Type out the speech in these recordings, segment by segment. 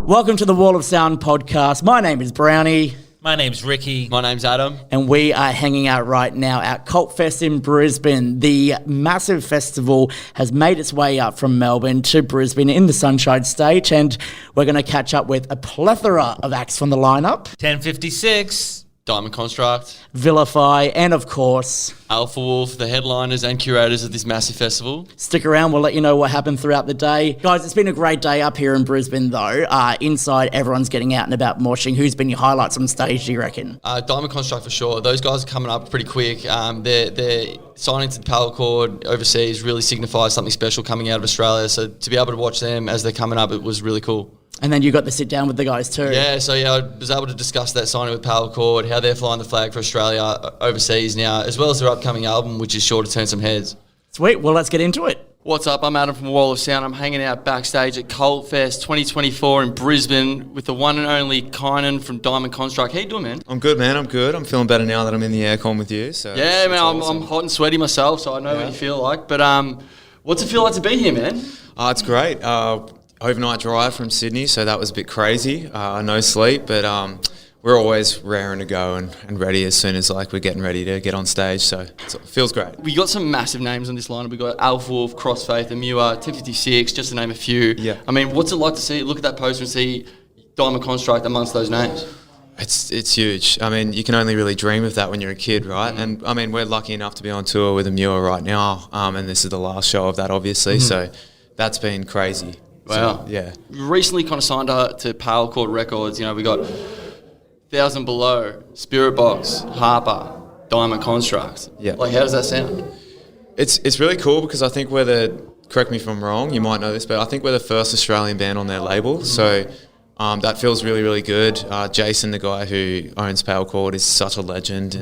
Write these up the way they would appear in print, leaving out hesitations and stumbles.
Welcome to the Wall of Sound podcast. My name is Browny. My name's Ricky. My name's Adam. And we are hanging out right now at CVLTFEST in Brisbane. The massive festival has made its way up from Melbourne to Brisbane in the Sunshine State, and we're going to catch up with a plethora of acts from the lineup. 1056. Diamond Construct. VILIFY, and of course, Alpha Wolf, the headliners and curators of this massive festival. Stick around, we'll let you know what happened throughout the day. Guys, it's been a great day up here in Brisbane though. Inside, everyone's getting out and about moshing. Who's been your highlights on stage, do you reckon? Diamond Construct for sure. Those guys are coming up pretty quick. Their signing to the Power Chord overseas really signifies something special coming out of Australia. So to be able to watch them as they're coming up, it was really cool. And then you got to sit down with the guys too. Yeah, I was able to discuss that signing with Power Chord, how they're flying the flag for Australia overseas now, as well as their upcoming album, which is sure to turn some heads. Sweet, well let's get into it. What's up? I'm Adam from Wall of Sound. I'm hanging out backstage at CVLTFEST 2024 in Brisbane with the one and only Kynan from Diamond Construct. How you doing, man? I'm good, man. I'm good. I'm feeling better now that I'm in the aircon with you. So yeah, man. awesome. I'm hot and sweaty myself, so I know what you feel like. But what's it feel like to be here, man? It's great. Overnight drive from Sydney, so that was a bit crazy. No sleep, but we're always raring to go and ready as soon as we're getting ready to get on stage. So it feels great. We got some massive names on this lineup. We got Alpha Wolf, Crossfaith, Amua, 1056, just to name a few. Yeah. I mean, what's it like to look at that poster and see Diamond Construct amongst those names? It's huge. I mean, you can only really dream of that when you're a kid, right? And I mean, we're lucky enough to be on tour with Amua right now, and this is the last show of that, obviously. So that's been crazy. Wow. So, yeah. We recently kind of signed to Power Chord Records. We got 1,000 Below, Spirit Box, Harper, Diamond Construct. Yeah. How does that sound? It's really cool because I think correct me if I'm wrong, you might know this, but I think we're the first Australian band on their label. So that feels really, really good. Jason, the guy who owns Power Chord, is such a legend.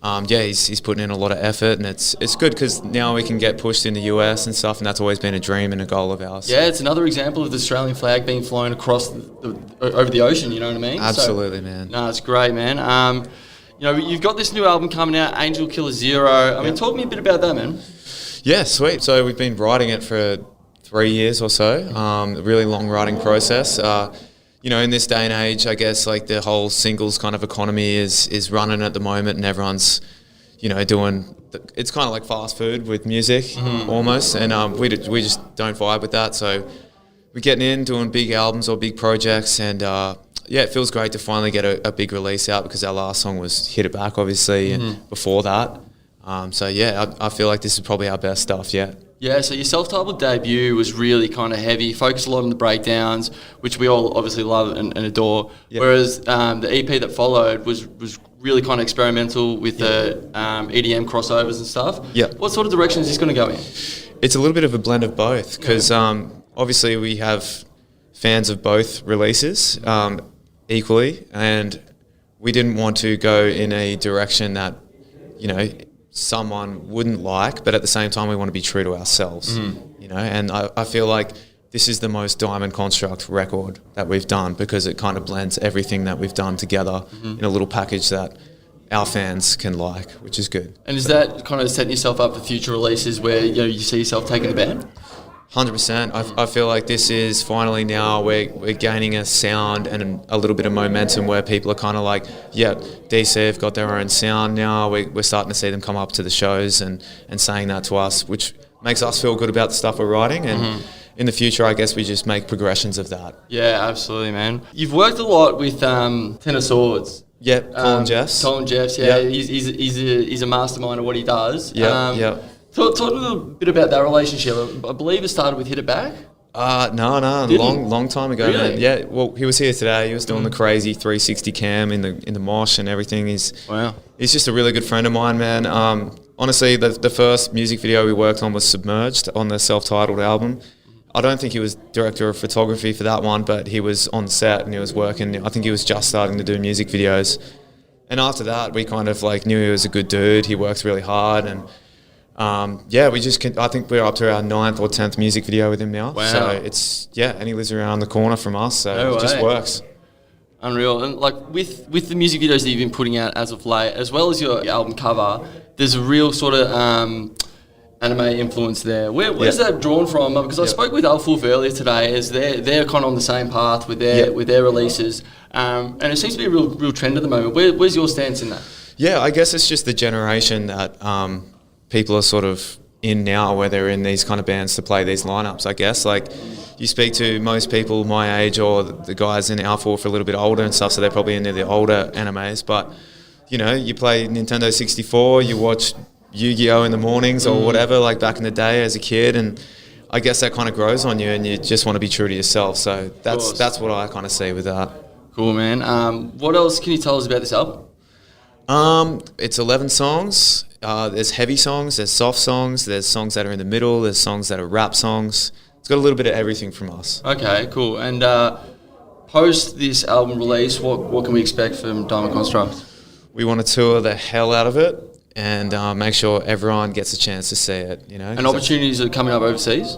And he's putting in a lot of effort, and it's good because now we can get pushed in the US and stuff, and that's always been a dream and a goal of ours. Yeah, it's another example of the Australian flag being flown across over the ocean, you know what I mean? Absolutely, man. No, it's great, man. You've got this new album coming out, Angel Killer Zero. I mean, talk to me a bit about that, man. Yeah, sweet. So we've been writing it for 3 years or so, a really long writing process. In this day and age, I guess the whole singles kind of economy is running at the moment, and everyone's, doing. It's kind of like fast food with music almost, and we just don't vibe with that. So we're getting in, doing big albums or big projects, and it feels great to finally get a big release out because our last song was Hit It Back, obviously, and before that. I feel like this is probably our best stuff yet. Yeah, so your self-titled debut was really kind of heavy, focused a lot on the breakdowns, which we all obviously love and adore. Yep. Whereas the EP that followed was really kind of experimental with the EDM crossovers and stuff. Yep. What sort of direction is this going to go in? It's a little bit of a blend of both because obviously we have fans of both releases equally, and we didn't want to go in a direction that, someone wouldn't like, but at the same time we want to be true to ourselves, and I feel like this is the most Diamond Construct record that we've done because it kind of blends everything that we've done together in a little package that our fans can like, which is good. And is that kind of setting yourself up for future releases where you see yourself taking the band? 100%. I feel like this is finally now we're gaining a sound and a little bit of momentum where people are kind of like, yeah, DC have got their own sound now. We're starting to see them come up to the shows and saying that to us, which makes us feel good about the stuff we're writing. And in the future, I guess we just make progressions of that. Yeah, absolutely, man. You've worked a lot with Ten of Swords. Yep, Colin Jeffs. Colin Jeffs, yeah. Yep. He's a mastermind of what he does. Yeah, Talk a little bit about that relationship. I believe it started with Hit It Back. No, long time ago. Really? Man. Yeah, well, he was here today. He was doing the crazy 360 cam in the mosh and everything. He's just a really good friend of mine, man. Honestly, the first music video we worked on was Submerged on the self-titled album. I don't think he was director of photography for that one, but he was on set and he was working. I think he was just starting to do music videos. And after that, we kind of knew he was a good dude. He works really hard, and I think we're up to our 9th or 10th music video with him now. Wow. So and he lives around the corner from us, so it just works. Unreal. And with the music videos that you've been putting out as of late, as well as your album cover, there's a real sort of anime influence there. Where's that drawn from? Because I spoke with Alfulf earlier today, as they're kind of on the same path with their releases, and it seems to be a real trend at the moment. Where's your stance in that? Yeah, I guess it's just the generation that people are sort of in now, where they're in these kind of bands to play these lineups. I guess like you speak to most people my age, or the guys in our for a little bit older and stuff, so they're probably into the older animes. But you know, you play Nintendo 64, you watch Yu-Gi-Oh in the mornings or whatever, like back in the day as a kid, and I guess that kind of grows on you, and you just want to be true to yourself. So that's what I kind of see with that. Cool, man. What else can you tell us about this album? It's 11 songs. There's heavy songs, there's soft songs, there's songs that are in the middle, there's songs that are rap songs. It's got a little bit of everything from us. Okay, cool. And post this album release, what can we expect from Diamond Construct? We want to tour the hell out of it and make sure everyone gets a chance to see it, you know. And opportunities are coming up overseas?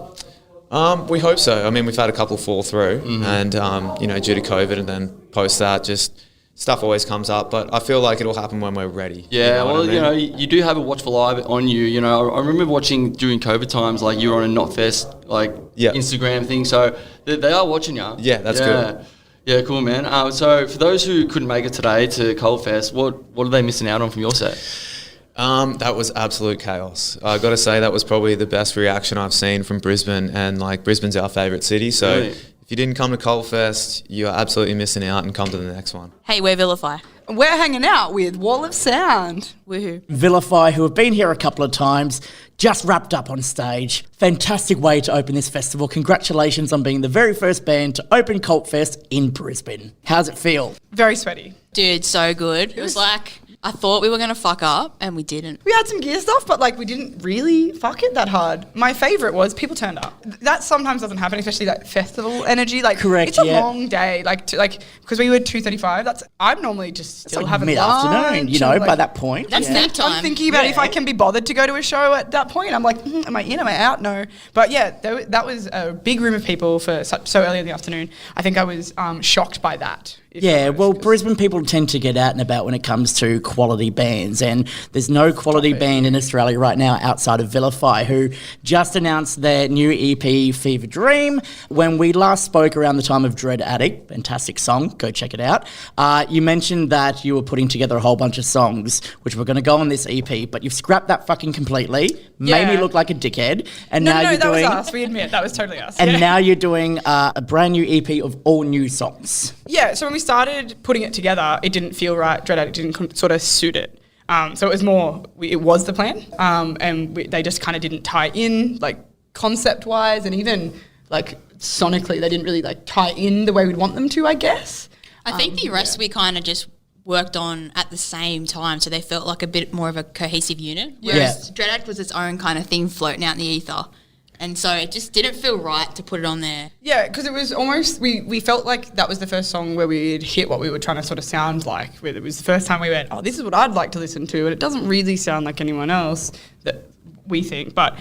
We hope so. I mean, we've had a couple fall through, and you know, due to COVID, and then post that, just stuff always comes up. But I feel like it'll happen when we're ready. Yeah, you know, you do have a watchful eye on you. You know, I remember watching during COVID times, like you were on a Knotfest, like Instagram thing. So they are watching you. Yeah, that's good. Yeah, cool, man. So for those who couldn't make it today to CVLTFEST, what are they missing out on from your set? That was absolute chaos. I got to say that was probably the best reaction I've seen from Brisbane, and like Brisbane's our favourite city. So if you didn't come to CVLTFEST, you're absolutely missing out, and come to the next one. Hey, we're VILIFY. We're hanging out with Wall of Sound. Woohoo. VILIFY, who have been here a couple of times, just wrapped up on stage. Fantastic way to open this festival. Congratulations on being the very first band to open CVLTFEST in Brisbane. How's it feel? Very sweaty. Dude, so good. It was like, I thought we were going to fuck up, and we didn't. We had some gear stuff, but like we didn't really fuck it that hard. My favourite was people turned up. That sometimes doesn't happen, especially that festival energy. Like, correct, it's a long day. Like because we were 2:35. I'm normally just still like having mid-afternoon, you know, like, by that point. That's nap time. I'm thinking about if I can be bothered to go to a show at that point. I'm like, am I in? Am I out? No. But yeah, that was a big room of people for so early in the afternoon. I think I was shocked by that. Yeah, well, Brisbane people tend to get out and about when it comes to quality bands, and there's no quality band in Australia right now outside of VILIFY, who just announced their new EP, Fever Dream. When we last spoke around the time of Dread Addict, fantastic song, go check it out, you mentioned that you were putting together a whole bunch of songs which were going to go on this EP, but you've scrapped that fucking completely, made me look like a dickhead, and now you're doing... No, that was us, we admit, that was totally us. And now you're doing a brand new EP of all new songs. Yeah, so when we started putting it together, it didn't feel right. Dread Addict didn't sort of suit it. So it was more, it was the plan, and they just kind of didn't tie in, like concept-wise, and even like sonically, they didn't really like tie in the way we'd want them to, I guess. I think the rest we kind of just worked on at the same time, so they felt like a bit more of a cohesive unit. Whereas Dread Addict was its own kind of thing floating out in the ether. And so it just didn't feel right to put it on there. Yeah, because it was almost, we felt like that was the first song where we'd hit what we were trying to sort of sound like. It was the first time we went, oh, this is what I'd like to listen to. And it doesn't really sound like anyone else that we think. But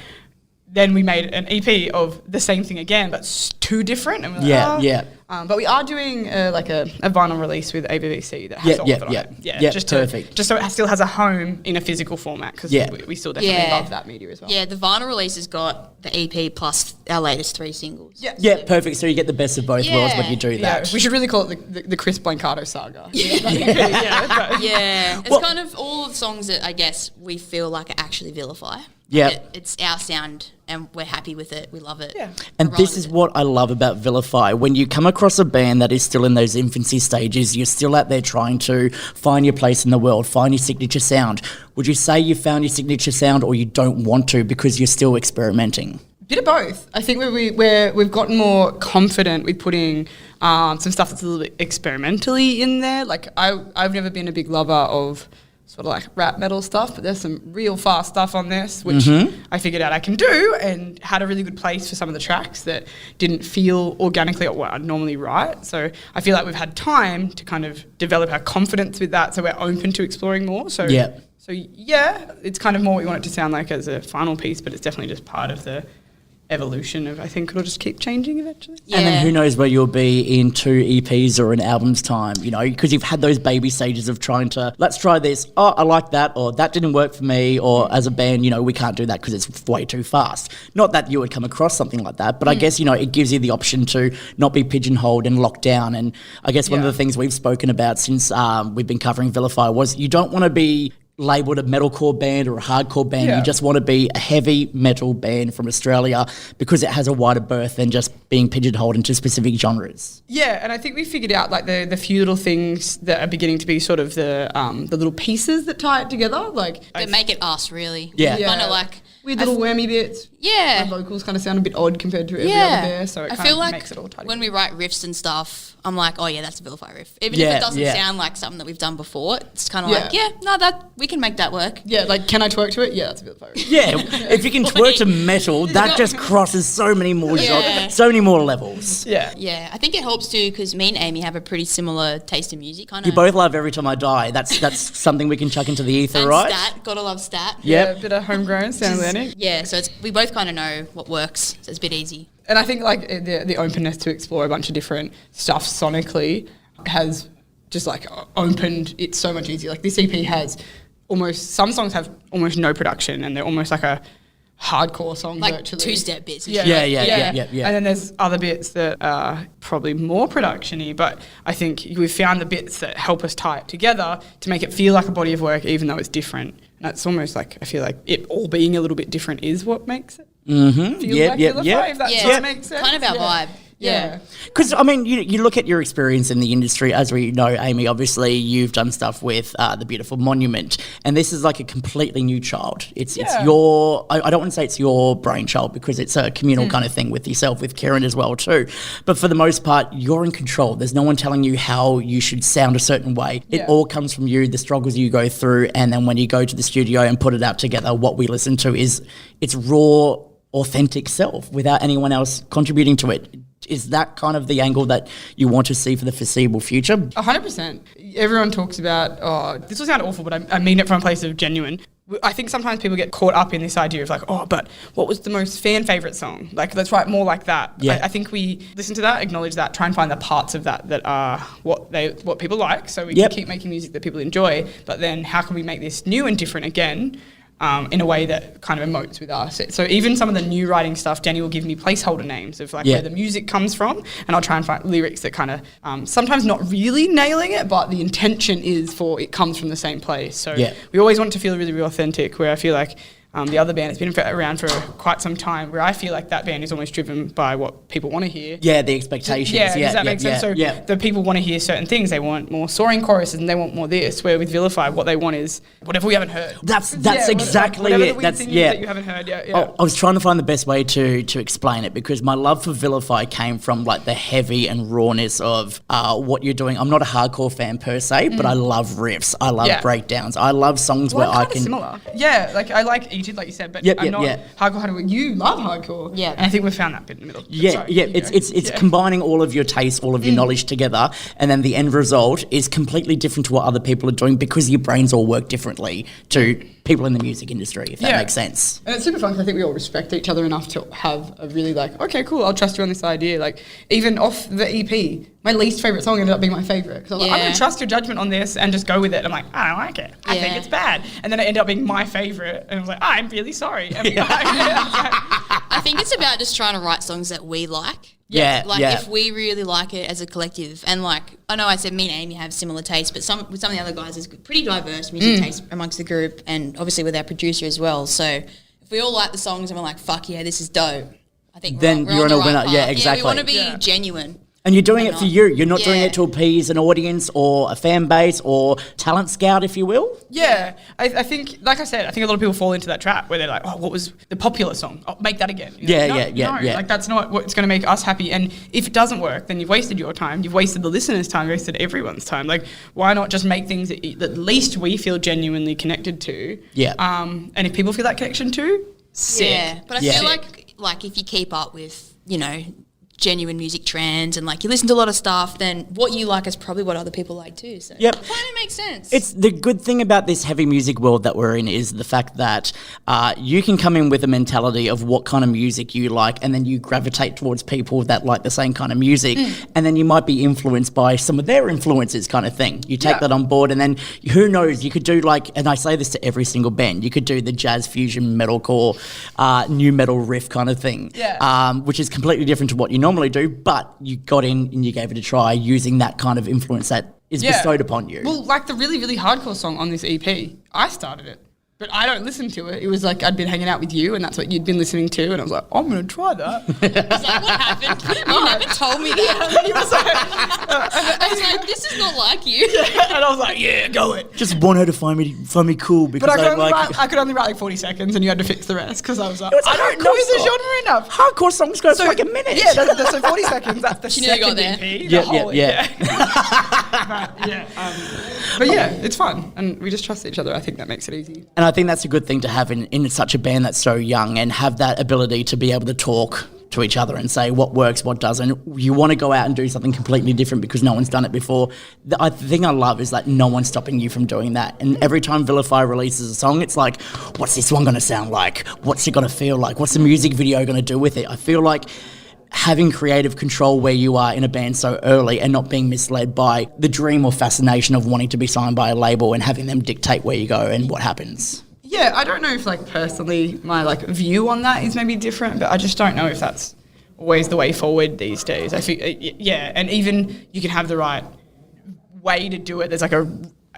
then we made an EP of the same thing again, but too different. And we're like, but we are doing like a vinyl release with ABVC that has all of it on it. Yeah, just perfect. Just so it still has a home in a physical format, because we still definitely love that media as well. Yeah, the vinyl release has got the EP plus our latest 3 singles. Yeah, perfect. So you get the best of both worlds when you do that. We should really call it the Chris Blancato saga. Yeah, it's kind of all of the songs that I guess we feel like are actually VILIFY. Yeah, it's our sound, and we're happy with it. We love it. Yeah. And this is what I love about VILIFY. When you come across a band that is still in those infancy stages, you're still out there trying to find your place in the world, find your signature sound. Would you say you found your signature sound, or you don't want to because you're still experimenting? Bit of both. I think we've gotten more confident with putting some stuff that's a little bit experimentally in there. Like I've never been a big lover of sort of like rap metal stuff, but there's some real fast stuff on this, which I figured out I can do, and had a really good place for some of the tracks that didn't feel organically what I'd normally write. So I feel like we've had time to kind of develop our confidence with that, so we're open to exploring more. So it's kind of more what we want it to sound like as a final piece, but it's definitely just part of the evolution of, I think it'll just keep changing eventually. Yeah. And then who knows where you'll be in 2 EPs or an album's time, you know, because you've had those baby stages of trying to, let's try this, oh, I like that, or that didn't work for me, or as a band, you know, we can't do that because it's way too fast. Not that you would come across something like that, but I guess, you know, it gives you the option to not be pigeonholed and locked down. And I guess one of the things we've spoken about since we've been covering VILIFY was you don't want to be labelled a metalcore band or a hardcore band. You just want to be a heavy metal band from Australia because it has a wider berth than just being pigeonholed into specific genres. Yeah, and I think we figured out like the few little things that are beginning to be sort of the little pieces that tie it together, like That make it us, really. Yeah. Kind of like... weird little wormy bits. Yeah. The vocals kind of sound a bit odd compared to every other bear, so it I kind feel of like makes it all tidy. when we write riffs and stuff, I'm like, oh yeah, that's a VILIFY riff. Even Yeah, if it doesn't yeah. sound like something that we've done before, it's kind of Yeah. like, yeah, no, that we can make that work. Yeah, like, can I twerk to it? Yeah, that's a bit fire. Yeah, if you can twerk to metal, that just crosses so many more genres, so many more levels. Yeah. Yeah, I think it helps too because me and Amy have a pretty similar taste in music. Kind of. You both love Every Time I Die. That's something we can chuck into the ether, and right? Stat, gotta love stat. Yep. Yeah, a bit of homegrown, Sound Atlantic. Yeah, so we both kind of know what works, so it's a bit easy. And I think like the openness to explore a bunch of different stuff sonically has just like opened it so much easier. Like this EP has some songs have almost no production and they're almost like a hardcore song Like virtually. two-step bits. And Yeah, shit. Yeah. And then there's other bits that are probably more production-y, but I think we've found the bits that help us tie it together to make it feel like a body of work even though it's different. And that's almost like, I feel like it all being a little bit different is what makes it feel like VILIFY, if that sort of makes sense. Kind of our vibe. Yeah. Because, I mean, you look at your experience in the industry, as we know, Amy, obviously you've done stuff with the beautiful Monument, and this is like a completely new child. It's your, I don't want to say it's your brainchild because it's a communal kind of thing with yourself, with Karen as well too. But for the most part, you're in control. There's no one telling you how you should sound a certain way. It all comes from you, the struggles you go through, and then when you go to the studio and put it out together, what we listen to is its raw, authentic self without anyone else contributing to it. Is that kind of the angle that you want to see for the foreseeable future? 100%. Everyone talks about, oh, this will sound awful, but I mean it from a place of genuine. I think sometimes people get caught up in this idea of like, oh, but what was the most fan favourite song? Like, let's write more like that. Yeah. I think we listen to that, acknowledge that, try and find the parts of that that are what people like, so we can keep making music that people enjoy. But then how can we make this new and different again? In a way that kind of emotes with us. So even some of the new writing stuff, Jenny will give me placeholder names of like where the music comes from, and I'll try and find lyrics that kind of sometimes not really nailing it, but the intention is for it comes from the same place. So we always want it to feel really, really authentic, where I feel like the other band has been around for quite some time, where I feel like that band is almost driven by what people want to hear. Yeah, the expectations. Does that make sense? So the people want to hear certain things. They want more soaring choruses and they want more this, where with VILIFY, what they want is whatever we haven't heard. That's exactly whatever it. That's that you haven't heard. I was trying to find the best way to explain it because my love for VILIFY came from like the heavy and rawness of what you're doing. I'm not a hardcore fan per se, but I love riffs. I love breakdowns. I love songs where I can. Similar. Yeah, like I like Eated, like you said, but I'm not hardcore. You love hardcore. Yeah. And I think we've found that bit in the middle. It's combining all of your tastes, all of your knowledge together, and then the end result is completely different to what other people are doing because your brains all work differently to people in the music industry, if that makes sense. And it's super fun because I think we all respect each other enough to have a really like, okay, cool, I'll trust you on this idea. Like, even off the EP, my least favourite song ended up being my favourite. Because I'm like, I'm going to trust your judgment on this and just go with it. I'm like, I don't like it. I think it's bad. And then it ended up being my favourite. And I was like, I'm really sorry. I think it's about just trying to write songs that we like. If we really like it as a collective, and like I know I said me and Amy have similar tastes, but with some of the other guys there's pretty diverse music taste amongst the group, and obviously with our producer as well. So if we all like the songs and we're like, fuck yeah, this is dope, I think then we're you're on in a the winner. right Yeah, path. exactly. We want to be genuine. And you're doing it for you. You're not doing it to appease an audience or a fan base or talent scout, if you will. Yeah. I think, like I said, I think a lot of people fall into that trap where they're like, oh, what was the popular song? Oh, make that again. Like, that's not what's going to make us happy. And if it doesn't work, then you've wasted your time. You've wasted the listeners' time. You've wasted everyone's time. Like, why not just make things that at least we feel genuinely connected to? Yeah. And if people feel that connection too, sick. Yeah. But I feel like if you keep up with, genuine music trends and like you listen to a lot of stuff, then what you like is probably what other people like too. So Yep. it kind of makes sense. It's the good thing about this heavy music world that we're in is the fact that you can come in with a mentality of what kind of music you like, and then you gravitate towards people that like the same kind of music, and then you might be influenced by some of their influences kind of thing. You take that on board, and then who knows, you could do like, and I say this to every single band, you could do the jazz fusion metalcore, new metal riff kind of thing, which is completely different to what you normally do, but you got in and you gave it a try using that kind of influence that is bestowed upon you. Well, like the really, really hardcore song on this EP, I started it. But I don't listen to it. It was like I'd been hanging out with you and that's what you'd been listening to, and I was like, I'm going to try that. Is that what happened? You never told me that. He was like, I was like, this is not like you. and I was like, yeah, go it. Just want her to find me cool because But I I could only write like 40 seconds and you had to fix the rest because I was like, It's a I don't hardcore know the song. genre enough. Hardcore songs go for like a minute. Yeah, so 40 seconds, that's the She nearly second got there. EP. Yeah. But yeah, it's fun. And we just trust each other. I think that makes it easy. And I think that's a good thing to have in such a band that's so young, and have that ability to be able to talk to each other and say what works, what doesn't. You want to go out and do something completely different because no one's done it before. The thing I love is that no one's stopping you from doing that. And every time VILIFY releases a song, it's like, what's this one going to sound like? What's it going to feel like? What's the music video going to do with it? I feel like having creative control where you are in a band so early and not being misled by the dream or fascination of wanting to be signed by a label and having them dictate where you go and what happens. Yeah, I don't know if like personally my like view on that is maybe different, but I just don't know if that's always the way forward these days. I think, and even you can have the right way to do it. There's like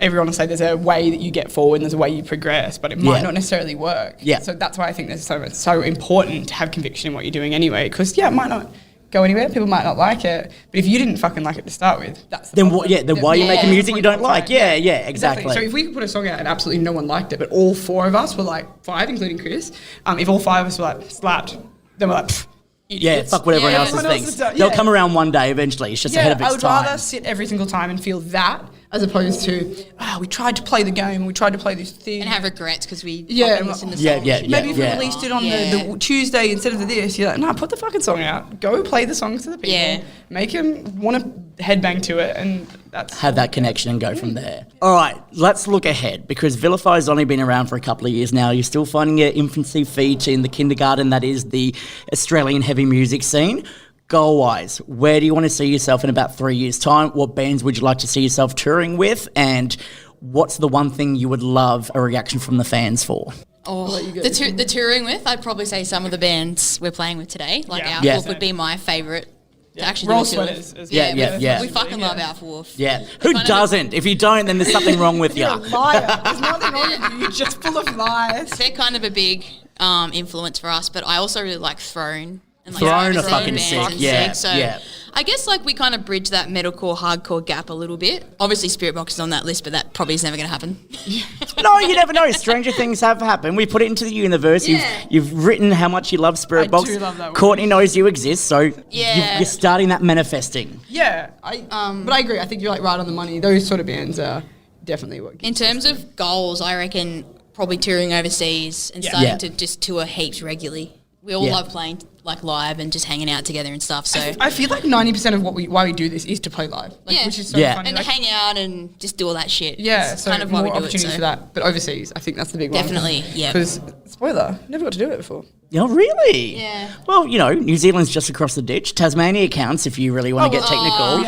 everyone will say there's a way that you get forward and there's a way you progress, but it might not necessarily work. Yeah. So that's why I think it's so important to have conviction in what you're doing anyway, because it might not go anywhere, people might not like it, but if you didn't fucking like it to start with, that's the problem. Then why are you making music you don't like? Yeah, exactly. So if we could put a song out and absolutely no one liked it, but all four of us were like, five, including Chris, if all five of us were like, slapped, then we're like, pfft, idiots. fuck what everyone else everyone else thinks. has done- They'll come around one day eventually. It's just ahead of its I would time. rather sit every single time and feel that as opposed to, we tried to play the game, we tried to play this thing. And have regrets because we Yeah, listened to yeah, songs. yeah, Maybe if we yeah. released it on Yeah. the Tuesday instead of this, you're like, no, put the fucking song out. Go play the songs to the people. Yeah. Make them want to headbang to it, and that's... Have that connection and go from there. All right, let's look ahead, because VILIFY has only been around for a couple of years now. You're still finding your infancy feet in the kindergarten that is the Australian heavy music scene. Goal-wise, where do you want to see yourself in about 3 years' time? What bands would you like to see yourself touring with? And what's the one thing you would love a reaction from the fans for? Oh, the touring with, I'd probably say some of the bands we're playing with today. Like Yeah. Alpha Yeah. Wolf would be my favourite to actually Roll do a tour sweaters with. as well. Yeah. We fucking love Alpha Wolf. Yeah. Who doesn't? If you don't, then there's something wrong with you. You're a liar. There's nothing wrong with you. You're just full of lies. They're kind of a big influence for us, but I also really like Throne. And like Throne some are of the fucking bands sick, and yeah, So yeah. I guess like we kind of bridge that metalcore, hardcore gap a little bit. Obviously Spirit Box is on that list, but that probably is never going to happen. No, you never know. Stranger things have happened. We put it into the universe. Yeah. You've written how much you love Spirit I Box. do love that word. Courtney knows you exist, so Yeah. you're starting that manifesting. Yeah, but I agree. I think you're like right on the money. Those sort of bands are definitely what. In terms of goals, I reckon probably touring overseas and Yeah. starting Yeah. to just tour heaps regularly. We all Yeah. love playing like live and just hanging out together and stuff. So I feel like 90% of why we do this is to play live, Yeah. which is so Yeah. funny. and like, hang out and just do all that shit. yeah, It's so kind of why more we do it. opportunity So. for that. But overseas, I think that's the big Definitely, one. yeah. Because spoiler, never got to do it before. Oh, really? Yeah. Well, New Zealand's just across the ditch. Tasmania counts if you really want to get technical.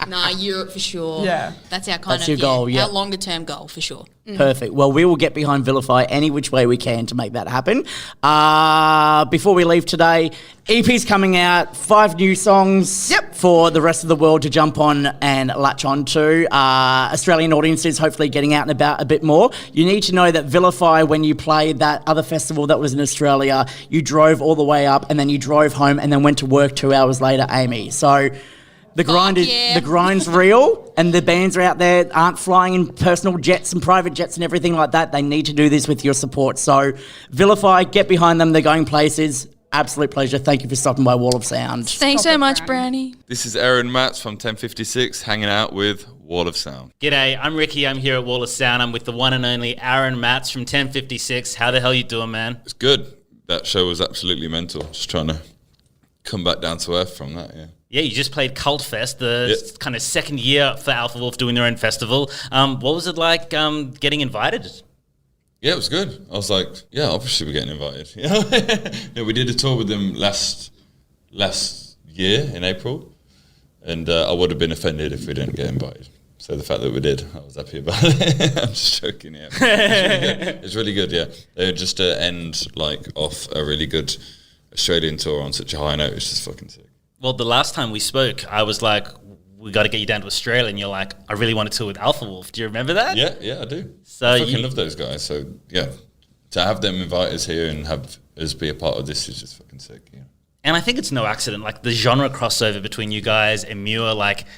Nah, Europe for sure. Yeah. That's our kind That's of your goal, yeah. our longer term goal for sure. Perfect. Well, we will get behind VILIFY any which way we can to make that happen. Before we leave today, EP's coming out, 5 new songs for the rest of the world to jump on and latch on to. Australian audiences hopefully getting out and about a bit more. You need to know that VILIFY, when you played that other festival that was in Australia, you drove all the way up and then you drove home and then went to work 2 hours later, Amy. So the grind's real, and the bands are out there aren't flying in personal jets and private jets and everything like that. They need to do this with your support. So VILIFY, get behind them. They're going places. Absolute pleasure. Thank you for stopping by Wall of Sound. Thanks so much, Browny. This is Aaron Matz from 1056 hanging out with Wall of Sound. G'day, I'm Ricky. I'm here at Wall of Sound. I'm with the one and only Aaron Matz from 1056. How the hell you doing, man? It's good. That show was absolutely mental. Just trying to come back down to earth from that, yeah. Yeah, you just played Cult Fest, the kind of second year for Alpha Wolf doing their own festival. What was it like getting invited? Yeah, it was good. I was like, yeah, obviously we're getting invited. Yeah, we did a tour with them last year in April, and I would have been offended if we didn't get invited. So the fact that we did, I was happy about it. I'm just joking, yeah. It's really good, yeah. Just to end off a really good Australian tour on such a high note, it's just fucking sick. Well, the last time we spoke, I was like, we got to get you down to Australia. And you're like, I really want to tour with Alpha Wolf. Do you remember that? Yeah, I do. So I fucking love those guys. So, yeah, to have them invite us here and have us be a part of this is just fucking sick, yeah. And I think it's no accident. Like, the genre crossover between you guys and Muir,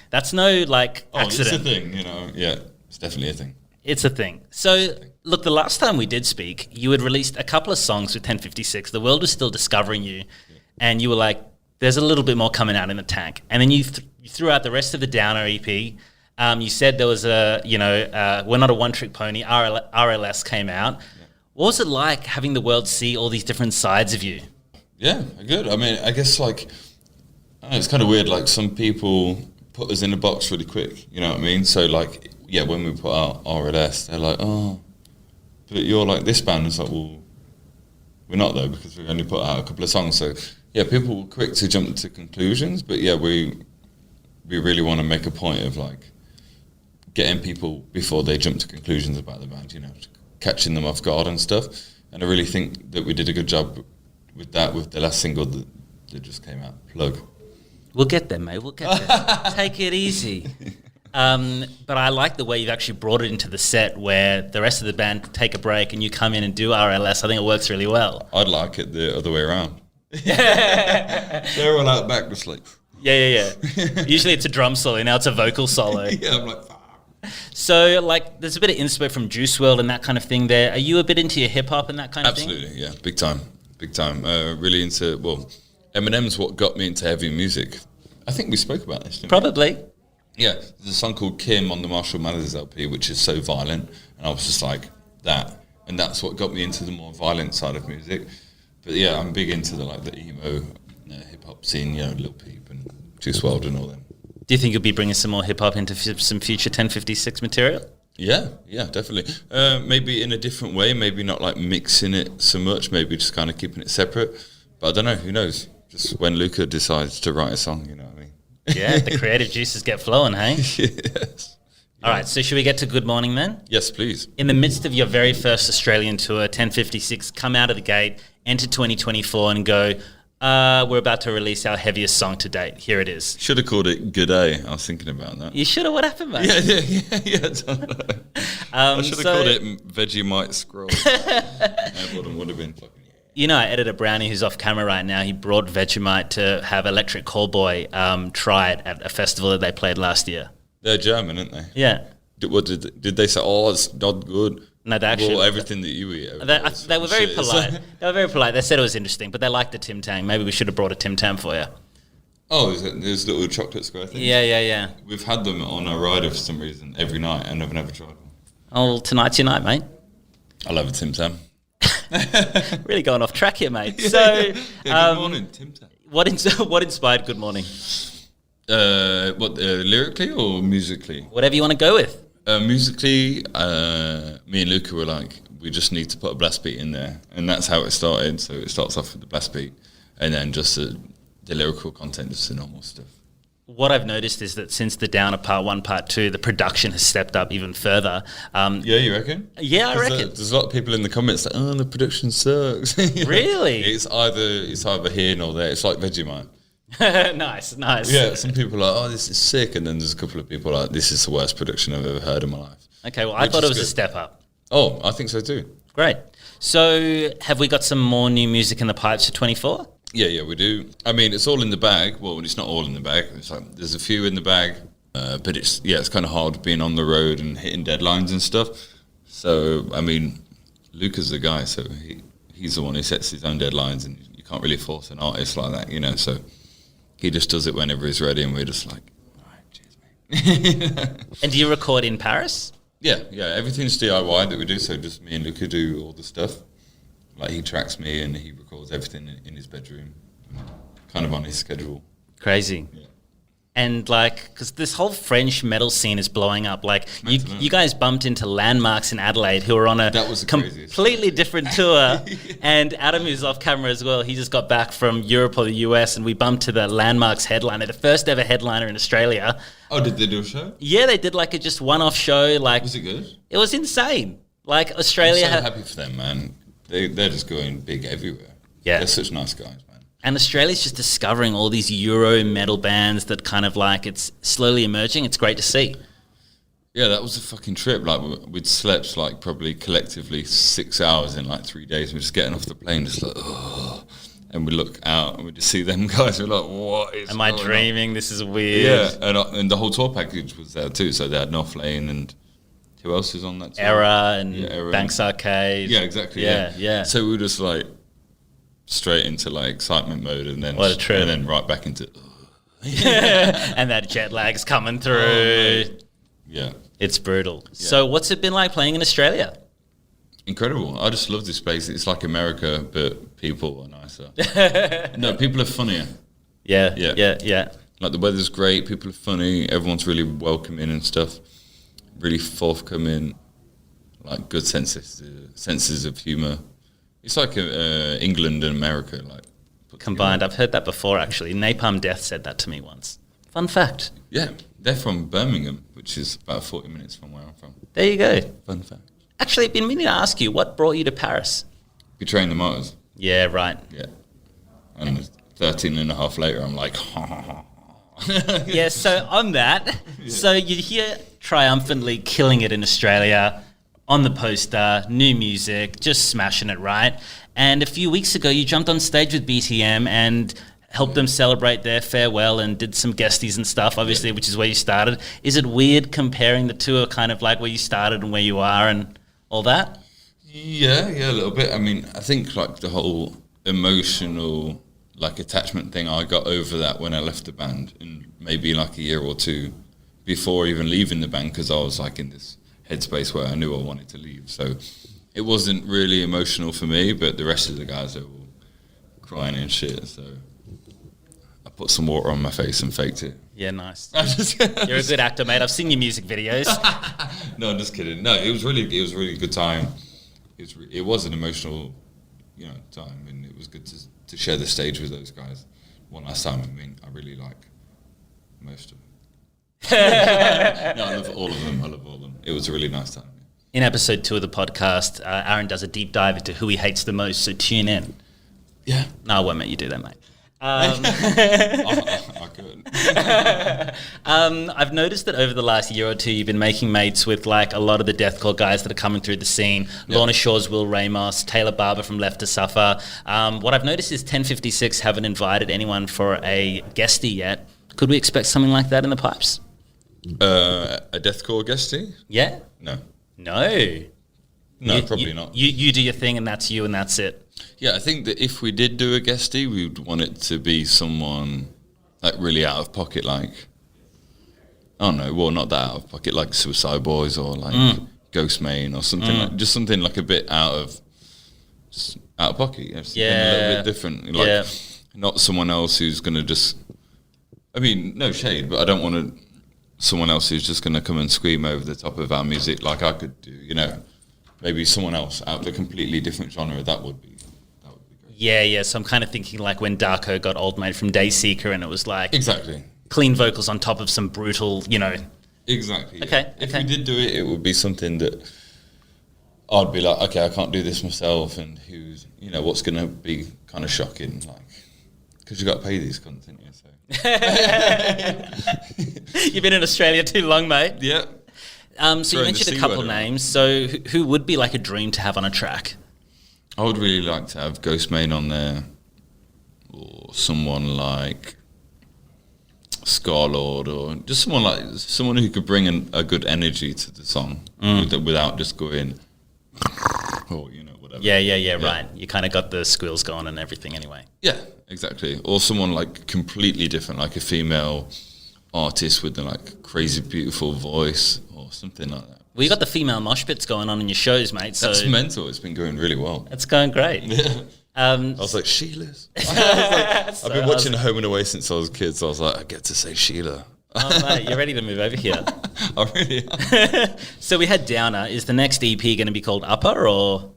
that's no, accident. It's a thing, Yeah, it's definitely a thing. It's a thing. So, look, the last time we did speak, you had released a couple of songs with 1056. The world was still discovering you. And you were like, there's a little bit more coming out in the tank. And then you threw out the rest of the Downer EP. You said there was we're not a one-trick pony. RLS came out. Yeah. What was it like having the world see all these different sides of you? Yeah, good. I mean, I guess, it's kind of weird. Some people put us in a box really quick. You know what I mean? So, when we put out RLS, they're like, oh, but you're this band. It's like, well, we're not, though, because we've only put out a couple of songs. So, yeah, people were quick to jump to conclusions, but yeah, we really want to make a point of getting people before they jump to conclusions about the band, catching them off guard and stuff. And I really think that we did a good job with that with the last single that just came out, Plug. We'll get there, mate. We'll get there. Take it easy. But I like the way you've actually brought it into the set where the rest of the band take a break and you come in and do RLS. I think it works really well. I'd like it the other way around. They're all out back just Yeah. Usually it's a drum solo, now it's a vocal solo. Yeah, I'm like, fuck. So, there's a bit of inspo from Juice WRLD and that kind of thing there. Are you a bit into your hip-hop and that kind of thing? Absolutely, yeah, big time. Really into, Eminem's what got me into heavy music. I think we spoke about this, didn't Probably. we? Yeah, there's a song called Kim on the Marshall Mathers LP, which is so violent, and I was just like, that. And that's what got me into the more violent side of music. But yeah, I'm big into the emo hip-hop scene, Lil Peep and Juice WRLD and all them. Do you think you'll be bringing some more hip-hop into some future 1056 material? Yeah, definitely. Maybe in a different way, maybe not mixing it so much, maybe just kind of keeping it separate. But I don't know, who knows? Just when Luca decides to write a song, you know what I mean? Yeah, the creative juices get flowing, hey? Yes. All right, so should we get to Good Morning then? Yes, please. In the midst of your very first Australian tour, 1056, come out of the gate, enter 2024 and go, we're about to release our heaviest song to date. Here it is. Should have called it Good Day. I was thinking about that. You should have. What happened, mate? Yeah. I don't know. I should have called it Vegemite Scroll. Would have been fucking... I editor Browny, who's off camera right now, he brought Vegemite to have Electric Callboy try it at a festival that they played last year. They're German, aren't they? Yeah. Did they say, oh, it's not good? No, they actually... Well, everything that you eat. They were very polite. They were very polite. They said it was interesting, but they liked the Tim Tam. Maybe we should have brought a Tim Tam for you. Oh, there's little chocolate square things? Yeah. We've had them on our rider for some reason every night, and I've never tried them. Oh, well, tonight's your night, mate. I love a Tim Tam. Really going off track here, mate. So, good morning, Tim Tam. What inspired Good Morning? Lyrically or musically? Whatever you want to go with. Musically, me and Luca were we just need to put a blast beat in there, and that's how it started. So it starts off with the blast beat, and then just the lyrical content, just the normal stuff. What I've noticed is that since the Downer Part 1, Part 2, the production has stepped up even further. Yeah, you reckon? Yeah, I reckon. There's a lot of people in the comments like, oh, the production sucks. Really? It's either here nor there. It's like Vegemite. Nice. Yeah, some people are like, oh, this is sick, and then there's a couple of people like, this is the worst production I've ever heard in my life. Okay, well, I thought it was a step up. Oh, I think so too. Great. So have we got some more new music in the pipes for 24? Yeah, we do. I mean, it's all in the bag. Well, it's not all in the bag. It's there's a few in the bag, but it's kind of hard being on the road and hitting deadlines and stuff. So, I mean, Luca's the guy, so he's the one who sets his own deadlines, and you can't really force an artist like that, So he just does it whenever he's ready, and we're just like, all right, cheers, mate. And do you record in Paris? Yeah, everything's DIY that we do, so just me and Luca do all the stuff. He tracks me and he records everything in his bedroom. kind of on his schedule. Crazy. Yeah. And like, because this whole French metal scene is blowing up. Like, you guys bumped into Landmarks in Adelaide, who were on a That was the craziest. completely different tour. And Adam, who's off camera as well, he just got back from Europe or the US, and we bumped to the Landmarks headliner, the first ever headliner in Australia. Oh, did they do a show? Yeah, they did like a just one-off show. Like, Was it good? It was insane. Like Australia, I'm so happy for them, man. They're just going big everywhere. Yeah. They're such nice guys, man. and Australia's just discovering all these Euro metal bands that kind of like it's slowly emerging. It's great to see. Yeah, that was a fucking trip. Like, we'd slept like probably collectively 6 hours in like 3 days. We're just getting off the plane, just like, oh. And we look out and we just see them guys. We're like, what is Am I going dreaming? on? This is weird. Yeah, and the whole tour package was there too. So they had North Lane and who else is on that tour? Era and Era Banks Arcade. Yeah, exactly. Yeah. So we were just like straight into like excitement mode, and then What a trip. and then right back into And that jet lag's coming through. yeah. It's brutal. So what's it been like playing in Australia? Incredible. I just love this place. It's like America, but people are nicer. No, people are funnier. Yeah. Yeah. Like, the weather's great, people are funny, everyone's really welcoming and stuff, really forthcoming, like good senses of humour. It's like England and America, like put Combined. together. I've heard that before, actually. Napalm Death said that to me once. Fun fact. Yeah, they're from Birmingham, which is about 40 minutes from where I'm from. There you go. Fun fact. Actually, I've been meaning to ask you, what brought you to Paris? Betraying the Martyrs. Yeah, right. Yeah. And 13 and a half later, I'm like, Yeah, so on that, so you hear triumphantly killing it in Australia, on the poster, new music, just smashing it, right? And a few weeks ago, you jumped on stage with BTM and helped them celebrate their farewell and did some guesties and stuff, obviously, which is where you started. Is it weird comparing the two, kind of like where you started and where you are and all that? Yeah, a little bit. I mean, I think like the whole emotional like attachment thing, I got over that when I left the band, and maybe like a year or two before even leaving the band, because I was like in this headspace where I knew I wanted to leave. So it wasn't really emotional for me, but the rest of the guys are all crying and shit. So I put some water on my face and faked it. Yeah, nice. You're a good actor, mate. I've seen your music videos. No, I'm just kidding. No, it was really a good time. It was an emotional, time, and it was good to share the stage with those guys one last time. I mean, I really like most of them. No, I love all of them. It was a really nice time. In episode 2 of the podcast, Aaron does a deep dive into who he hates the most, so tune in. Yeah. No, I won't make you do that, mate. I could. I've noticed that over the last year or two, you've been making mates with like a lot of the deathcore guys that are coming through the scene. Yep. Lorna Shaw's Will Ramos, Taylor Barber from Left to Suffer. What I've noticed is 1056 haven't invited anyone for a guestie yet. Could we expect something like that in the pipes? A deathcore guestie? Yeah? No. No. Probably not. You do your thing and that's you and that's it. Yeah, I think that if we did do a guestie, we would want it to be someone like really out of pocket, like, I don't know, well, not that out of pocket, like Suicide Boys or like Ghost Main or something, like, just something like a bit out of pocket, something a little bit different, like not someone else who's going to just, I mean, no shade, but I don't want someone else who's just going to come and scream over the top of our music like I could do, maybe someone else out of a completely different genre. That would be great. Yeah. So I'm kind of thinking like when Darko got Old Mate from Dayseeker, and it was like Exactly. clean vocals on top of some brutal, Exactly. Okay, If okay. we did do it, it would be something that I'd be like, okay, I can't do this myself, and who's, what's going to be kind of shocking, like, because you got to pay these cunts, didn't you? So. You've been in Australia too long, mate. Yeah. So you Throwing the mentioned a C couple word around. names. So who would be like a dream to have on a track? I would really like to have Ghost Main on there, or someone like Scarlord, or just someone who could bring a good energy to the song without just going, or whatever. Yeah. Right. You kind of got the squeals going and everything anyway. Yeah, exactly. Or someone like completely different, like a female artist with a like crazy beautiful voice or something like that. Well, you got the female mosh pits going on in your shows, mate. So That's mental. It's been going really well. it's going great. Yeah. I was like, Sheila's. I've been watching Home and Away since I was a kid, so I was like, I get to say Sheila. Oh, mate, you're ready to move over here. I really am. So we had Downer. Is the next EP going to be called Upper, or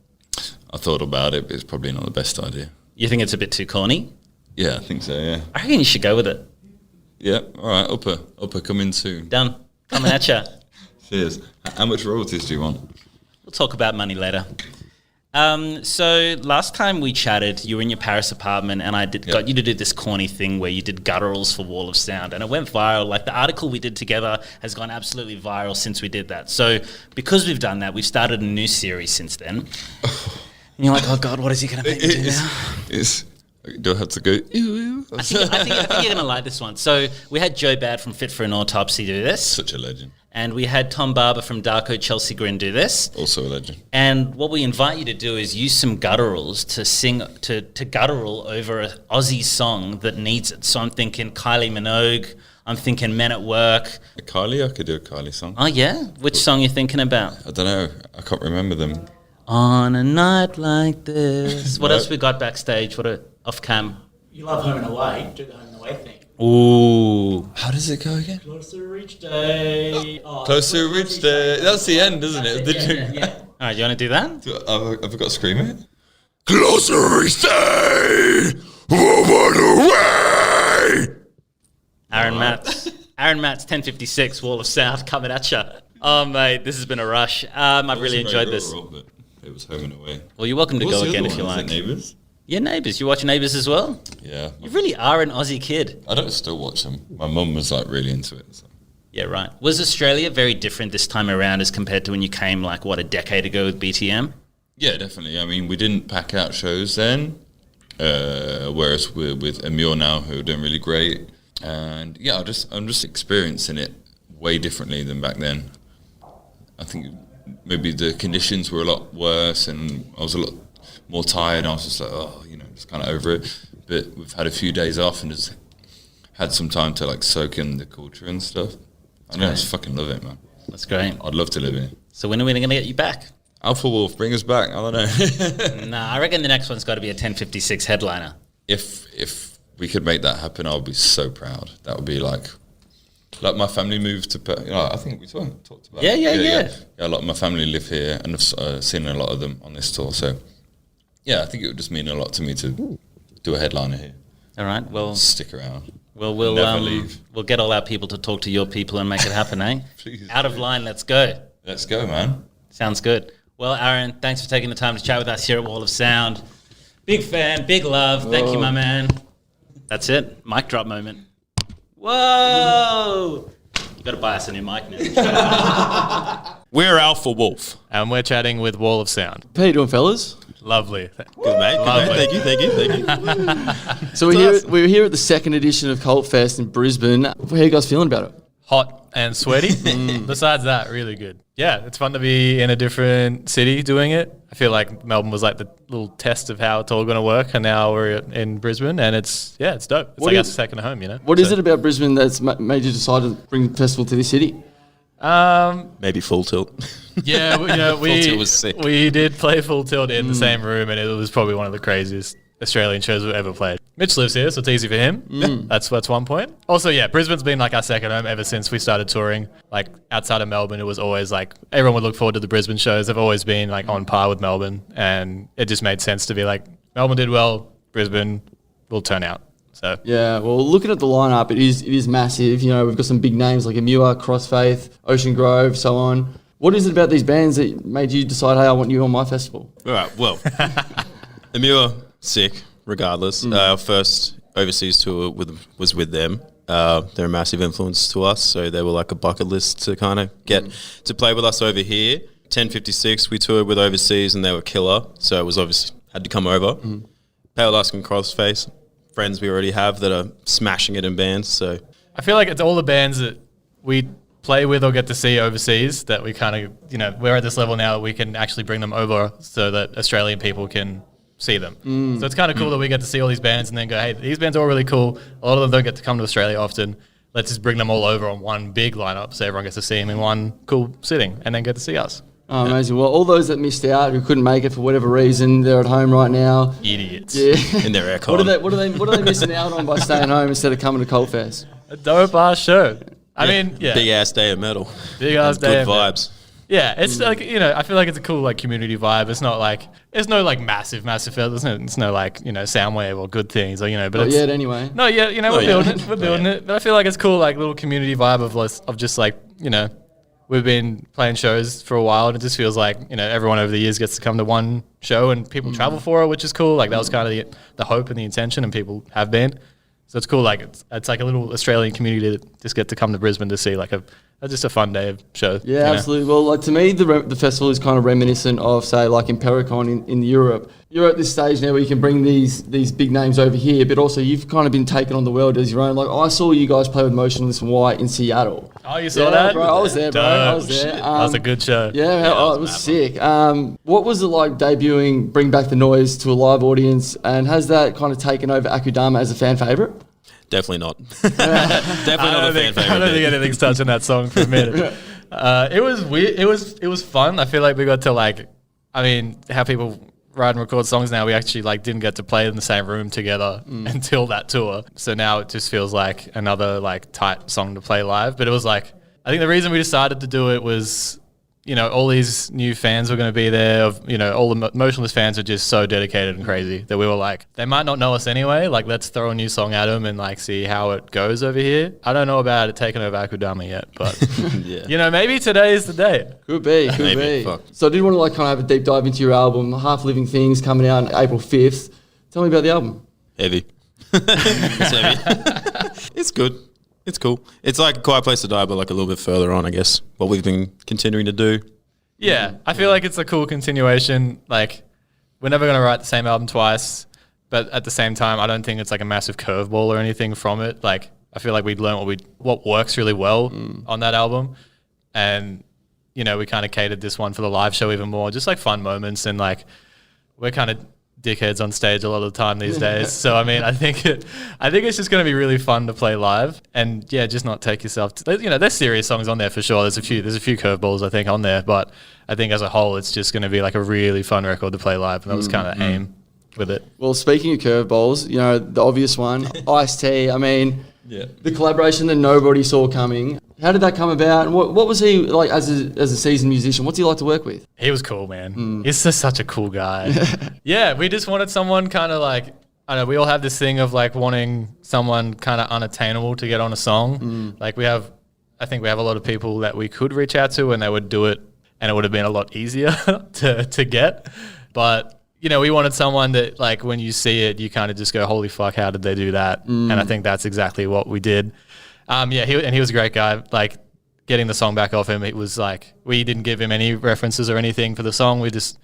I thought about it, but it's probably not the best idea. you think it's a bit too corny? Yeah, I think so, yeah. I reckon you should go with it. Yeah, all right, Upper, coming soon. Done. Coming at ya. Cheers. How much royalties do you want? We'll talk about money later. So last time we chatted, you were in your Paris apartment, and I got you to do this corny thing where you did gutturals for Wall of Sound, and it went viral. Like, the article we did together has gone absolutely viral since we did that. So because we've done that, we've started a new series since then. And you're like, oh God, what is he going to make me do now? Do I have to go? I think you're going to like this one. So we had Joe Bad from Fit for an Autopsy do this. Such a legend. And we had Tom Barber from Darko Chelsea Grin do this. Also a legend. And what we invite you to do is use some gutturals to sing, to guttural over an Aussie song that needs it. So I'm thinking Kylie Minogue. I'm thinking Men at Work. Kylie? I could do a Kylie song. Oh, yeah? Which song are you thinking about? I don't know. I can't remember them. On a night like this. What else we got backstage? Off cam? You love Home and Away. Do the Home and Away thing. Ooh. How does it go again? Closer each day. Oh, Close to reach day. That's the end, isn't it? The tune. Yeah. All right, you want to do that? Have I got to scream it? Closer each day. Away. Aaron Matz, 1056, Wall of Sound, coming at you. Oh, mate, this has been a rush. I've really enjoyed this. But it was Home and Away. Well, you're welcome to What's go the again other if you one? Is like. it Neighbours? Yeah, Neighbours. You watch Neighbours as well? Yeah. You really are an Aussie kid. I don't still watch them. My mum was like really into it. So. Yeah, right. Was Australia very different this time around as compared to when you came, like, a decade ago with BTM? Yeah, definitely. I mean, we didn't pack out shows then, whereas we're with Emure now, who are doing really great. And yeah, I'm just experiencing it way differently than back then. I think maybe the conditions were a lot worse, and I was a lot more tired. I was just like, just kind of over it. But we've had a few days off and just had some time to like soak in the culture and stuff. I just fucking love it, man. That's great. I'd love to live here. So when are we going to get you back? Alpha Wolf, bring us back. I don't know. Nah, I reckon the next one's got to be a 1056 headliner. If we could make that happen, I would be so proud. That would be like my family moved to. I think we talked about. Yeah. Yeah, a lot of my family live here, and I've seen a lot of them on this tour. So yeah, I think it would just mean a lot to me to do a headliner here. All right. Well, stick around. Well, Never leave. We'll get all our people to talk to your people and make it happen, eh? Please. Out of line. Let's go. Let's go, man. Sounds good. Well, Aaron, thanks for taking the time to chat with us here at Wall of Sound. Big fan, big love. Thank you, my man. That's it. Mic drop moment. Whoa! You got to buy us a new mic now. We're Alpha Wolf. And we're chatting with Wall of Sound. How you doing, fellas? Lovely. Good, mate. Lovely. Thank you. So we're here at the second edition of Cult Fest in Brisbane. How are you guys feeling about it? Hot and sweaty. Besides that, really good. Yeah, it's fun to be in a different city doing it. I feel like Melbourne was like the little test of how it's all going to work, and now we're in Brisbane, and it's dope. It's like our second home, you know? What is it about Brisbane that's made you decide to bring the festival to this city? Maybe Full Tilt. Yeah, Full Tilt was sick. We did play Full Tilt in the same room, and it was probably one of the craziest Australian shows we've ever played. Mitch lives here, so it's easy for him. That's one point. Also, yeah, Brisbane's been like our second home ever since we started touring. Like outside of Melbourne, it was always like everyone would look forward to the Brisbane shows. They've always been like on par with Melbourne, and it just made sense to be like Melbourne did well, Brisbane will turn out. So yeah, well, looking at the lineup, it is massive. You know, we've got some big names like Emure, Crossfaith, Ocean Grove, so on. What is it about these bands that made you decide, hey, I want you on my festival? All right, well, Emure, sick, regardless. Our first overseas tour was with them. They're a massive influence to us, so they were like a bucket list to kind of get to play with us over here. 1056, we toured with overseas, and they were killer, so it was obviously had to come over. Pale Dusk and Crossface, friends we already have that are smashing it in bands, so I feel like it's all the bands that we play with or get to see overseas that we kind of, we're at this level now we can actually bring them over so that Australian people can see them. So it's kind of cool that we get to see all these bands and then go, hey, these bands are all really cool. A lot of them don't get to come to Australia often. Let's just bring them all over on one big lineup so everyone gets to see them in one cool sitting and then get to see us. Oh, amazing. Well, all those that missed out who couldn't make it for whatever reason, they're at home right now. Idiots. Yeah. In their aircon. What are they missing out on by staying home instead of coming to Colt Fest? A dope ass show. I mean, yeah. Big ass day of metal. Big ass And day good of metal. vibes. Yeah, it's like, I feel like it's a cool like community vibe. It's not like there's no like massive feel. It's no like Soundwave or Good Things or but Not it's yet, anyway. no yeah we're building it. But I feel like it's cool like little community vibe of just like we've been playing shows for a while and it just feels like everyone over the years gets to come to one show and people travel for it, which is cool. Like that was kind of the hope and the intention, and people have been. So it's cool. Like it's like a little Australian community that just get to come to Brisbane to see like just a fun day of show. Yeah, absolutely. Well, like to me, the festival is kind of reminiscent of, say, like Impericon in Europe. You're at this stage now where you can bring these big names over here, but also you've kind of been taken on the world as your own. Like I saw you guys play with Motionless and White in Seattle. Oh, you saw that? Bro, I was there, bro. I was there. That was a good show. Yeah, it was sick. What was it like debuting Bring Back the Noise to a live audience, and has that kind of taken over Akudama as a fan favourite? Definitely not. Definitely not a fan favorite. I don't think anything's touching that song for a minute. It was weird. It was fun. I feel like we got to how people write and record songs now. We actually didn't get to play in the same room together until that tour. So now it just feels like another tight song to play live. But it was I think the reason we decided to do it was all these new fans were going to be there. All the Motionless fans are just so dedicated and crazy that we were they might not know us anyway. Let's throw a new song at them and see how it goes over here. I don't know about it taking over Akudama yet, but maybe today is the day. Could be. Fuck. So I did want to kind of have a deep dive into your album, Half Living Things, coming out on April 5th. Tell me about the album. Heavy. It's heavy. It's good. It's cool. It's like a Quiet Place to Die, but a little bit further on, I guess, what we've been continuing to do. Yeah, I feel like it's a cool continuation. We're never going to write the same album twice, but at the same time, I don't think it's a massive curveball or anything from it. I feel like we'd learned what works really well on that album. And, we kind of catered this one for the live show even more, just fun moments. And we're kind of dickheads on stage a lot of the time these days. So I think it's just going to be really fun to play live, and just not take yourself there's serious songs on there for sure. There's a few curveballs I think on there, but I think as a whole it's just going to be a really fun record to play live, and that was kind of the aim with it. Well, speaking of curveballs, the obvious one, Ice-T. The collaboration that nobody saw coming. How did that come about? And what was he like as a seasoned musician? What's he like to work with? He was cool, man. He's just such a cool guy. Yeah, we just wanted someone kind of I don't know, we all have this thing of wanting someone kind of unattainable to get on a song. I think we have a lot of people that we could reach out to and they would do it, and it would have been a lot easier to get. But, we wanted someone that when you see it, you kind of just go, holy fuck, how did they do that? And I think that's exactly what we did. He was a great guy. Getting the song back off him, it was we didn't give him any references or anything for the song. We just,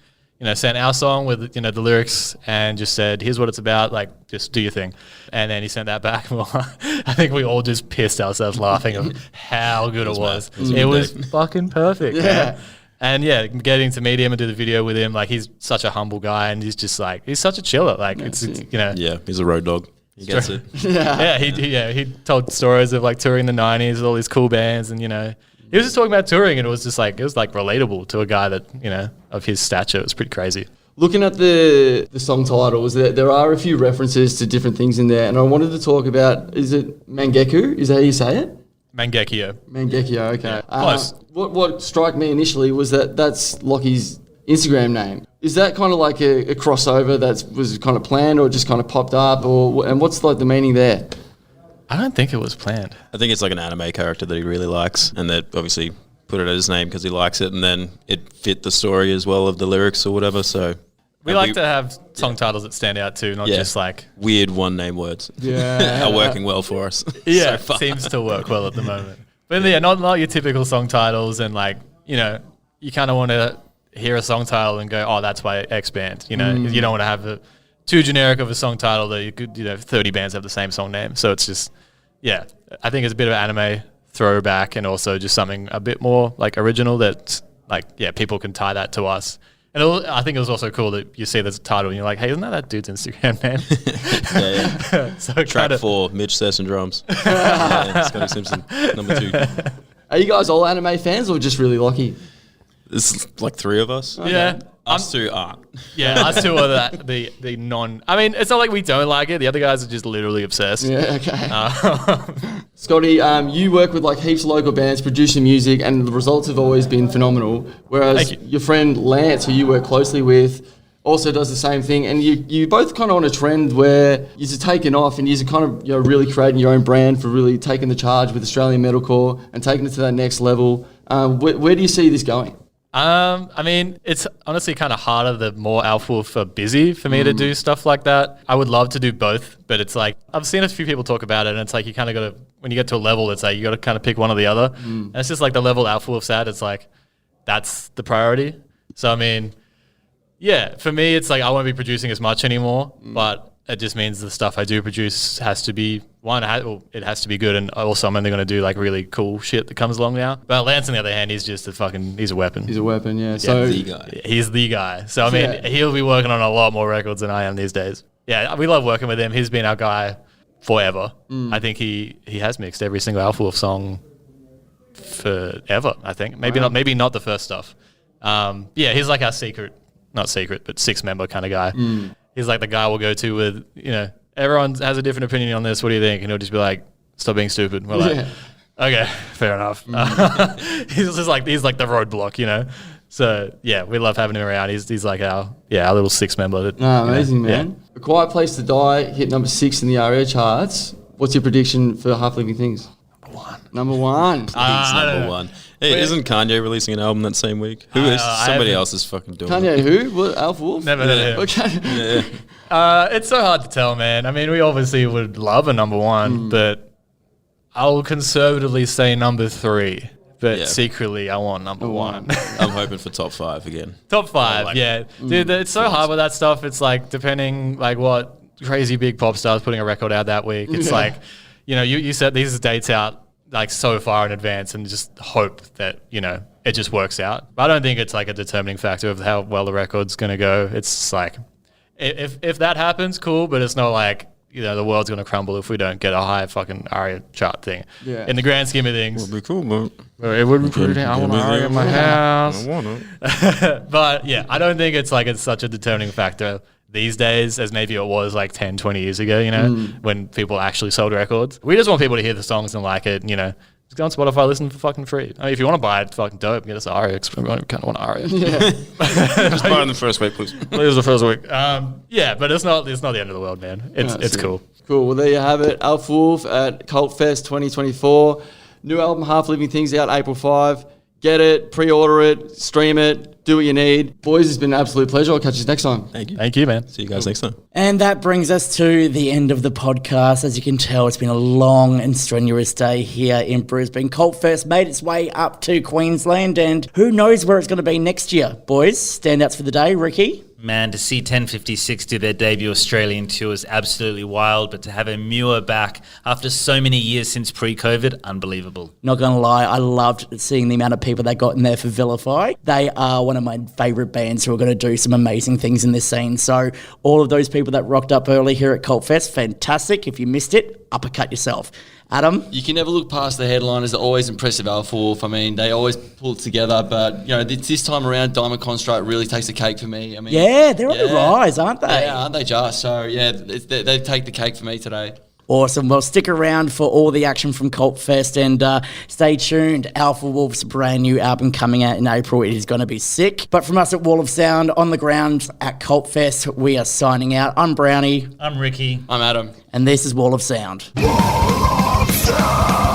sent our song with, the lyrics and just said, here's what it's about. Just do your thing. And then he sent that back. Well, I think we all just pissed ourselves laughing of how good it was. It was fucking perfect. Yeah. And getting to meet him and do the video with him, he's such a humble guy, and he's just he's such a chiller. Yeah, he's a road dog. He gets it. He told stories of touring in the 90s with all these cool bands, and he was just talking about touring, and it was just it was relatable to a guy that of his stature. It was pretty crazy. Looking at the song titles, there are a few references to different things in there, and I wanted to talk about, is it Mangekyou? Is that how you say it? Mangekyou, okay. Close. What struck me initially was that's Lockie's Instagram name. Is that kind of a crossover that was kind of planned or just kind of popped up, and what's the meaning there? I don't think it was planned. I think it's an anime character that he really likes, and that obviously put it as his name because he likes it, and then it fit the story as well of the lyrics or whatever. So we like to have song titles that stand out too, not just weird one-name words. Yeah, are working well for us. Yeah, so seems to work well at the moment. But not your typical song titles, and you kind of want to hear a song title and go, oh, that's by X band. You don't want to have too generic of a song title that you could, 30 bands have the same song name. So it's just, I think it's a bit of an anime throwback, and also just something a bit more original that people can tie that to us. And I think it was also cool that you see there's a title and you're like, hey, isn't that dude's Instagram name? Yeah. So Track 4, Mitch Sesson drums. Scotty Simpson, number 2. Are you guys all anime fans or just really lucky? There's like 3 of us. Yeah. Us 2 aren't. Yeah, us 2 are the non... I mean, it's not like we don't like it. The other guys are just literally obsessed. Yeah, okay. Scotty, you work with like heaps of local bands producing music, and the results have always been phenomenal. Whereas your friend Lance, who you work closely with, also does the same thing. And you both kind of on a trend where you're taking off and you're kind of really creating your own brand for really taking the charge with Australian metalcore and taking it to that next level. Where do you see this going? I mean, it's honestly kind of harder the more Alpha Wolf are busy for me to do stuff like that. I would love to do both, but it's like, I've seen a few people talk about it, and it's like you kind of got to, when you get to a level, it's like you got to kind of pick one or the other. And it's just like the level Alpha Wolf's at, it's like, that's the priority. So, I mean, yeah, for me, it's like I won't be producing as much anymore, but it just means the stuff I do produce has to be, it has to be good, and also I'm only going to do like really cool shit that comes along now. But Lance, on the other hand, he's just he's a weapon. He's a weapon, yeah. So the guy. He's the guy. So, I mean, he'll be working on a lot more records than I am these days. Yeah, we love working with him. He's been our guy forever. I think he has mixed every single Alpha Wolf song forever, I think. Maybe not the first stuff. Yeah, he's like our not secret, but 6-member kind of guy. He's like the guy we'll go to with, everyone has a different opinion on this. What do you think? And he'll just be like, stop being stupid. We're like, okay, fair enough. He's like the roadblock, So yeah, we love having him around. He's like our little 6-member. Amazing, man. Yeah. A Quiet Place to Die hit number 6 in the ARIA charts. What's your prediction for Half Living Things? Number one. He's number 1. Hey, isn't Kanye releasing an album that same week? Who is? Somebody else is fucking doing Kanye it. who? What, Alpha Wolf? Never heard of him. Okay. Yeah. It's so hard to tell, man. I mean, we obviously would love a number 1, but I'll conservatively say number 3. But secretly, I want number 1. I'm hoping for top 5 again. Top 5, yeah. Dude, it's so hard with that stuff. It's like, depending like what crazy big pop star's putting a record out that week. It's like, you set these dates out like so far in advance and just hope that, it just works out. But I don't think it's like a determining factor of how well the record's going to go. It's like, if that happens, cool, but it's not like, the world's going to crumble if we don't get a high fucking ARIA chart thing. Yeah. In the grand scheme of things. Would be cool, man. It would be pretty. I want ARIA in my house. I want it. But yeah, I don't think it's like it's such a determining factor these days as maybe it was like 10, 20 years ago, when people actually sold records. We just want people to hear the songs and like it, just go on Spotify, listen for fucking free. I mean, if you want to buy it, fucking dope, get us ARIA, because we kind of want ARIA. Yeah. Just buy it in the first week, please. Please, the first week. Yeah, but it's not the end of the world, man. It's cool. Cool. Well, there you have it. Alpha Wolf at Cult Fest 2024. New album, Half Living Things, out April 5. Get it, pre-order it, stream it, do what you need. Boys, it's been an absolute pleasure. I'll catch you next time. Thank you. Thank you, man. See you guys next time. And that brings us to the end of the podcast. As you can tell, it's been a long and strenuous day here in Brisbane. Cult Fest made its way up to Queensland, and who knows where it's going to be next year. Boys, standouts for the day, Ricky? Man, to see 1056 do their debut Australian tour is absolutely wild, but to have a Muir back after so many years since pre-COVID, unbelievable. Not going to lie, I loved seeing the amount of people they got in there for VILIFY. They are one of my favourite bands who are going to do some amazing things in this scene. So all of those people that rocked up early here at Cult Fest, fantastic. If you missed it, uppercut yourself. Adam? You can never look past the headliners. They're always impressive, Alpha Wolf. I mean, they always pull it together. But, this time around, Diamond Construct really takes the cake for me. I mean, yeah, they're on the rise, aren't they? Yeah, aren't they just? So, yeah, they take the cake for me today. Awesome. Well, stick around for all the action from Cult Fest and stay tuned. Alpha Wolf's brand new album coming out in April. It is going to be sick. But from us at Wall of Sound, on the ground at Cult Fest, we are signing out. I'm Browny. I'm Ricky. I'm Adam. And this is Wall of Sound. Wall of Sound.